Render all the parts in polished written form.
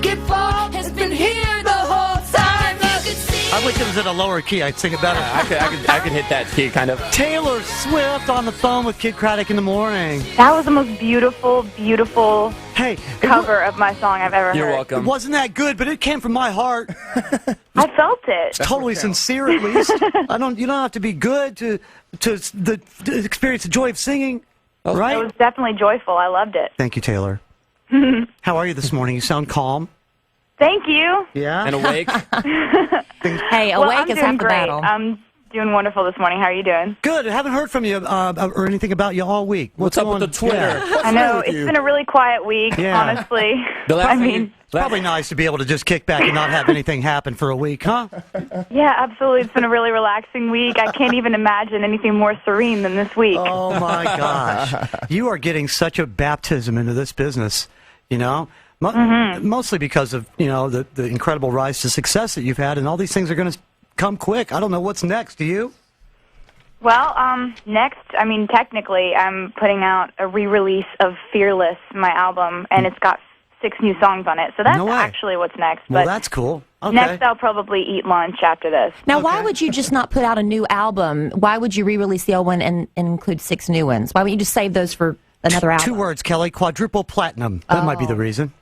looking for has been here the whole time. You could see. I wish it was in a lower key. I'd sing it better. I could hit that key, kind of. Taylor Swift on the phone with Kidd Kraddick in the morning. That was the most beautiful, beautiful Hey, cover of my song I've ever heard. You're it welcome. wasn't that good, but it came from my heart. I felt it. It's totally sincere, at least. You don't have to be good to experience the joy of singing, right? It was definitely joyful. I loved it. Thank you, Taylor. How are you this morning? You sound calm. Thank you. Yeah. And awake. Hey, Well, awake I'm is doing half the great. battle. I'm doing wonderful this morning. How are you doing? Good. I haven't heard from you or anything about you all week. What's up with going- the Twitter? Yeah. I know it's been a really quiet week, Yeah. honestly. The last I thing mean, It's probably nice to be able to just kick back and not have anything happen for a week, huh? yeah, absolutely. It's been a really relaxing week. I can't even imagine anything more serene than this week. Oh, my gosh. You are getting such a baptism into this business, you know? Mostly because of, the incredible rise to success that you've had, and all these things are going to come quick. I don't know what's next. Do you? Well, next, technically, I'm putting out a re-release of Fearless, my album, and it's got 6 new songs on it. So that's No way. actually what's next. Well, But that's cool. Okay. next, I'll probably eat lunch after this. Now, why would you just not put out a new album? Why would you re-release the old one and include 6 new ones? Why wouldn't you just save those for another album? 2 words, Kelly. Quadruple platinum. That might be the reason.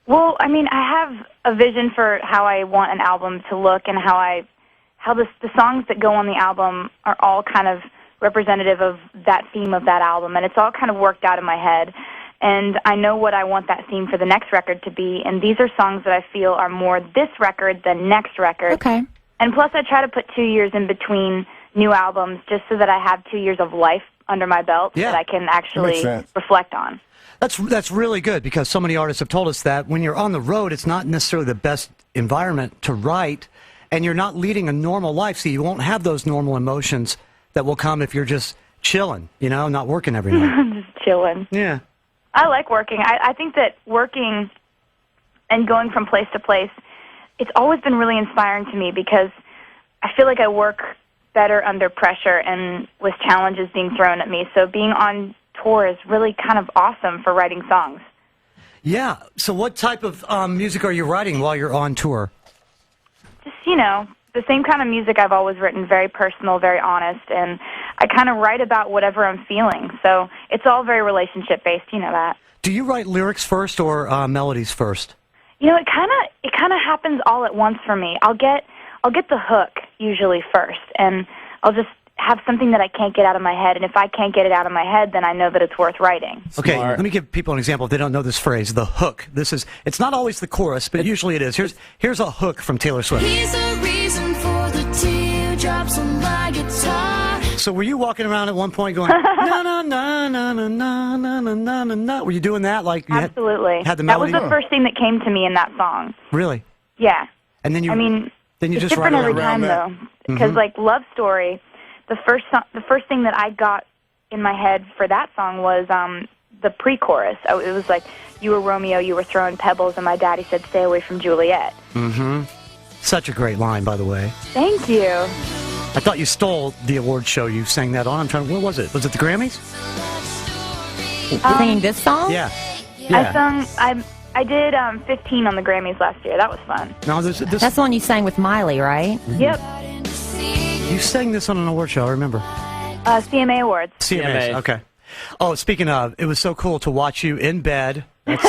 Well, I have a vision for how I want an album to look and how the songs that go on the album are all kind of representative of that theme of that album, and it's all kind of worked out in my head. And I know what I want that theme for the next record to be, and these are songs that I feel are more this record than next record. Okay. And plus, I try to put 2 years in between new albums just so that I have 2 years of life under my belt that I can actually reflect on. That's really good, because so many artists have told us that when you're on the road, it's not necessarily the best environment to write, and you're not leading a normal life, so you won't have those normal emotions that will come if you're just chilling, not working every night. Just chilling. Yeah. I like working. I think that working and going from place to place, it's always been really inspiring to me, because I feel like I work better under pressure and with challenges being thrown at me. So being on tour is really kind of awesome for writing songs. Yeah. So what type of music are you writing while you're on tour? Just, the same kind of music I've always written, very personal, very honest, and I kind of write about whatever I'm feeling. So it's all very relationship-based, you know that. Do you write lyrics first or melodies first? It kind of happens all at once for me. I'll get the hook usually first, and I'll just have something that I can't get out of my head, and if I can't get it out of my head, then I know that it's worth writing. Okay, let me give people an example if they don't know this phrase, the hook. It's not always the chorus, but usually it is. Here's a hook from Taylor Swift. He's a reason for the teardrops on my guitar. So were you walking around at one point going, na na na na na na na na na na na? Were you doing that? Like you Absolutely. had the that was melody? the first thing that came to me in that song. Really? Yeah. And then you It's just different write every around time, though. Because, like, Love Story, the first thing that I got in my head for that song was the pre-chorus. It was like, you were Romeo, you were throwing pebbles, and my daddy said, stay away from Juliet. Mm-hmm. Such a great line, by the way. Thank you. I thought you stole the award show you sang that on. What was it? Was it the Grammys? Singing this song? Yeah. I did 15 on the Grammys last year. That was fun. No, That's the one you sang with Miley, right? Yep. You sang this on an award show, I remember. CMA Awards. CMAs, okay. Oh, speaking of, it was so cool to watch you in bed. That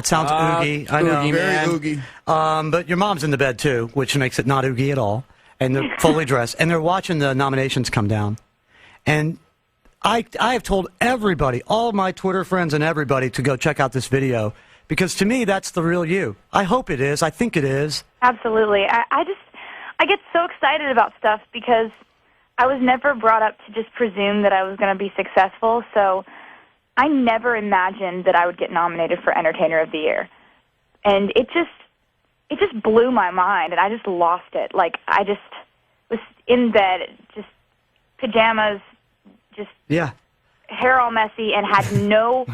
sounds oogie. I know. Oogie, man. Very oogie. But your mom's in the bed, too, which makes it not oogie at all. And they're fully dressed. And they're watching the nominations come down. And I have told everybody, all my Twitter friends and everybody, to go check out this video. Because to me, that's the real you. I hope it is. I think it is. Absolutely. I get so excited about stuff because I was never brought up to just presume that I was going to be successful. So I never imagined that I would get nominated for Entertainer of the Year. And it just blew my mind, and I just lost it. Like, I just was in bed, just pajamas, just hair all messy, and had no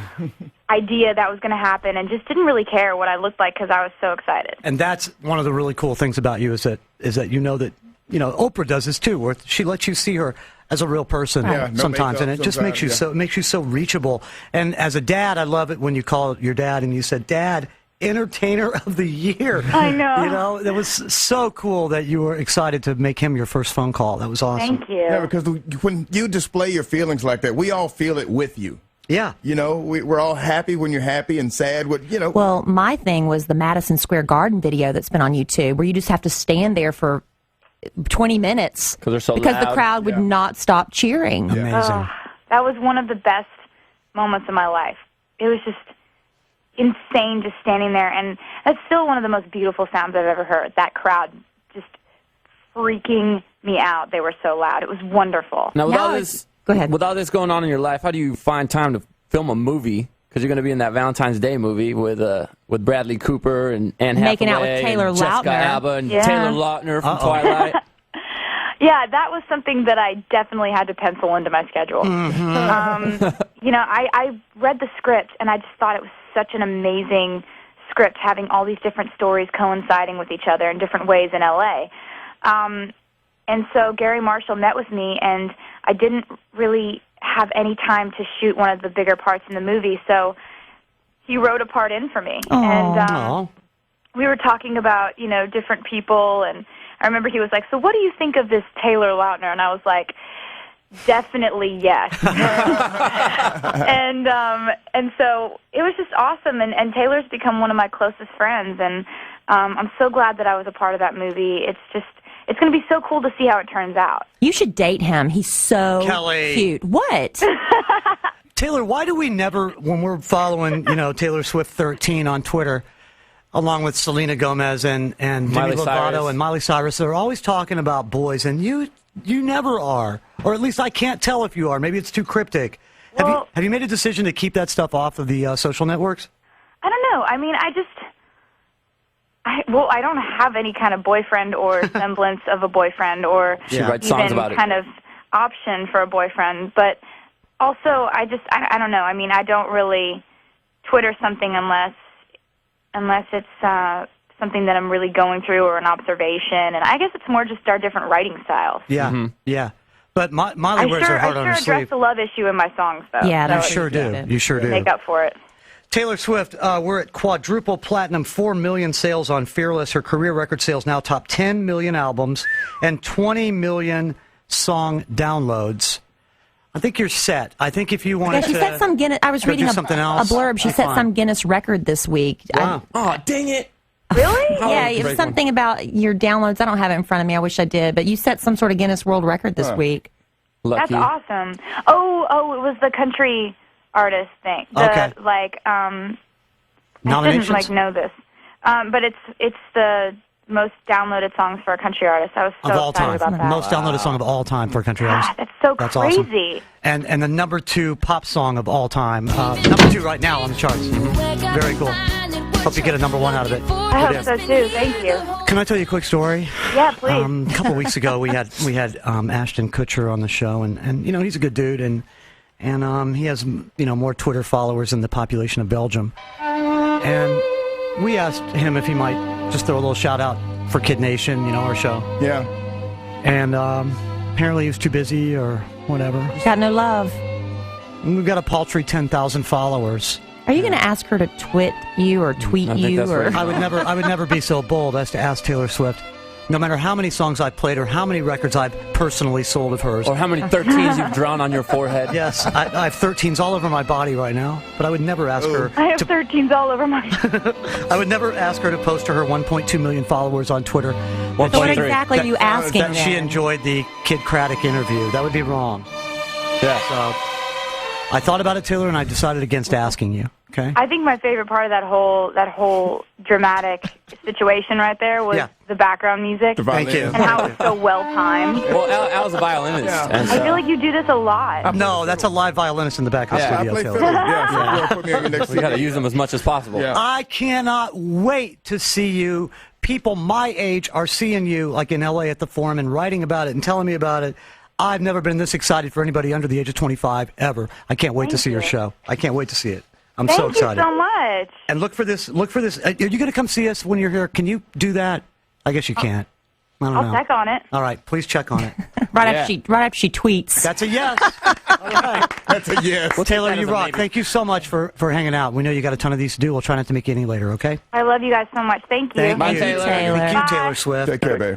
idea that was going to happen, and just didn't really care what I looked like because I was so excited. And that's one of the really cool things about you is that Oprah does this too, where she lets you see her as a real person sometimes, and it just makes you so reachable. And as a dad, I love it when you call your dad and you said, "Dad, Entertainer of the Year. I know. You know, it was so cool that you were excited to make him your first phone call. That was awesome. Thank you. Yeah, because when you display your feelings like that, we all feel it with you. Yeah. You know, we're all happy when you're happy and sad when, you know. Well, my thing was the Madison Square Garden video that's been on YouTube, where you just have to stand there for 20 minutes they're so because the loud. crowd would not stop cheering. Amazing. That was one of the best moments of my life. It was just insane just standing there, and that's still one of the most beautiful sounds I've ever heard. That crowd just freaking me out. They were so loud. It was wonderful. Now, with Now all it's- this, go ahead. With all this going on in your life, how do you find time to film a movie? Because you're going to be in that Valentine's Day movie with Bradley Cooper and Anne Making out with Hathaway Taylor and Jessica Lautner. Alba and Yeah. Taylor Lautner from Twilight. Yeah, that was something that I definitely had to pencil into my schedule. You know, I read the script, and I just thought it was such an amazing script, having all these different stories coinciding with each other in different ways in L.A. And so Gary Marshall met with me, and I didn't really have any time to shoot one of the bigger parts in the movie, so he wrote a part in for me. And Aw. we were talking about, you know, different people, and I remember he was like, so what do you think of this Taylor Lautner? And I was like, definitely yes. And so it was just awesome, and Taylor's become one of my closest friends, and I'm so glad that I was a part of that movie. It's going to be so cool to see how it turns out. You should date him. He's so Kelly. cute. What? Taylor, why do we never, when we're following, you know, Taylor Swift 13 on Twitter, along with Selena Gomez and Demi Miley Lovato Cyrus. and Miley Cyrus, they're always talking about boys, and you never are, or at least I can't tell if you are. Maybe it's too cryptic. Well- have you made a decision to keep that stuff off of the social networks? I don't know. I mean, I don't have any kind of boyfriend or semblance of a boyfriend or She writes songs even about it. kind of option for a boyfriend. But also, I don't know. I mean, I don't really Twitter something unless it's something that I'm really going through or an observation. And I guess it's more just our different writing styles. Yeah, yeah. But Miley I wears her heart on her address sleeve. the love issue in my songs, though. Yeah, so that's You sure do. Yeah. You sure do. make up for it. Taylor Swift, we're at quadruple platinum, 4 million sales on Fearless. Her career record sales now top 10 million albums and 20 million song downloads. I think you're set. I think if you Yeah, wanted she to set some Guinness. I was go reading do a something else, blurb. She be set fine. some Guinness record this week. Wow. Oh, dang it. Really? Yeah, it was something about your downloads. I don't have it in front of me. I wish I did. But you set some sort of Guinness World Record this week. Lucky. That's awesome. Oh, it was the country artist thing. Okay. I Nominations? didn't know this, but it's the most downloaded songs for a country artist. I was so Of all excited time. about that. Most downloaded song of all time for a country artist. That's so That's crazy. awesome. And the number 2 pop song of all time. Number 2 right now on the charts. Very cool. Hope you get a number 1 out of it. I hope so too. Thank you. Can I tell you a quick story? Yeah, please. A couple weeks ago, we had Ashton Kutcher on the show, and you know he's a good dude, and he has more Twitter followers than the population of Belgium, and we asked him if he might just throw a little shout out for Kid Nation, our show, Yeah. and apparently he was too busy or whatever. Got no love. And we've got a paltry 10,000 followers. Are you going to ask her to twit you or tweet I think you? that's Or right. I would never be so bold as to ask Taylor Swift, no matter how many songs I've played or how many records I've personally sold of hers. Or how many 13s you've drawn on your forehead. Yes, I have 13s all over my body right now, but I would never ask her. I have 13s all over my. I would never ask her to post to her 1.2 million followers on Twitter. So what 1.3. exactly are you asking That she then? enjoyed the Kidd Kraddick interview. That would be wrong. Yeah. So I thought about it, Taylor, and I decided against asking you. Okay. I think my favorite part of that whole dramatic situation right there was Yeah. the background music Thank you. and how it's so well timed. Well, Al's a violinist. Yeah. And I so, feel like you do this a lot. No, that's a live violinist in the back of the Yeah, I studio, play Taylor. fiddle. Yeah, so you wanna put me on your next we got to CD. use them as much as possible. Yeah. I cannot wait to see you. People my age are seeing you, like in L.A. at the Forum, and writing about it and telling me about it. I've never been this excited for anybody under the age of 25 ever. I can't wait to Thank see your you. show. I can't wait to see it. I'm Thank so you excited. so much. And look for this. Are you going to come see us when you're here? Can you do that? I guess you can't. I don't I'll know. check on it. All right, please check on it. Right after she tweets. That's a yes. All right. That's a yes. Well, Taylor, that you as a rock. maybe. Thank you so much for hanging out. We know you got a ton of these to do. We'll try not to make you any later, okay? I love you guys so much. Thank you. Thank Bye, you. Taylor. Taylor. Thank you, Bye. Taylor Swift. Take care, babe.